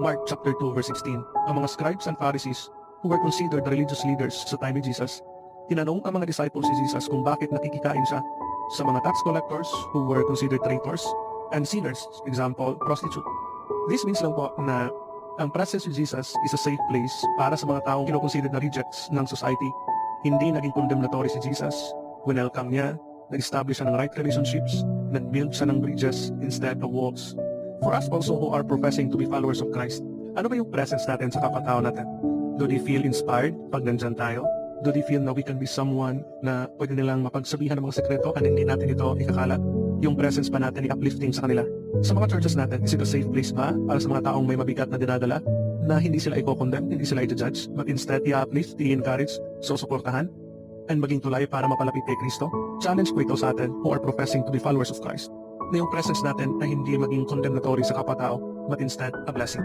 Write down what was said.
Mark chapter 2 verse 16, ang mga scribes and Pharisees who were considered the religious leaders sa time ni Jesus, tinanong ang mga disciples si Jesus kung bakit nakikikain siya sa mga tax collectors who were considered traitors and sinners, example, prostitute. This means lang po na ang presence ni Jesus is a safe place para sa mga taong kinoconsidered na rejects ng society. Hindi naging condemnatory si Jesus, winelcome niya, nag-establish siya ng right relationships, nag-build siya ng bridges instead of walls. For us also who are professing to be followers of Christ, ano ba yung presence natin sa kapatao natin? Do they feel inspired pag nandyan tayo? Do they feel na we can be someone na pwede nilang mapagsabihan ng mga sekreto at hindi natin ito ikakalat? Yung presence pa natin i-uplifting sa kanila. Sa mga churches natin, is it a safe place ba para sa mga taong may mabigat na dinadala na hindi sila i-condemn, hindi sila i-judge, but instead i-uplift, i-encourage, susuportahan, and maging tulay para mapalapit kay Kristo? Challenge ko ito sa atin who are professing to be followers of Christ, na yung presence natin ay hindi maging condemnatory sa kapatao, but instead a blessing.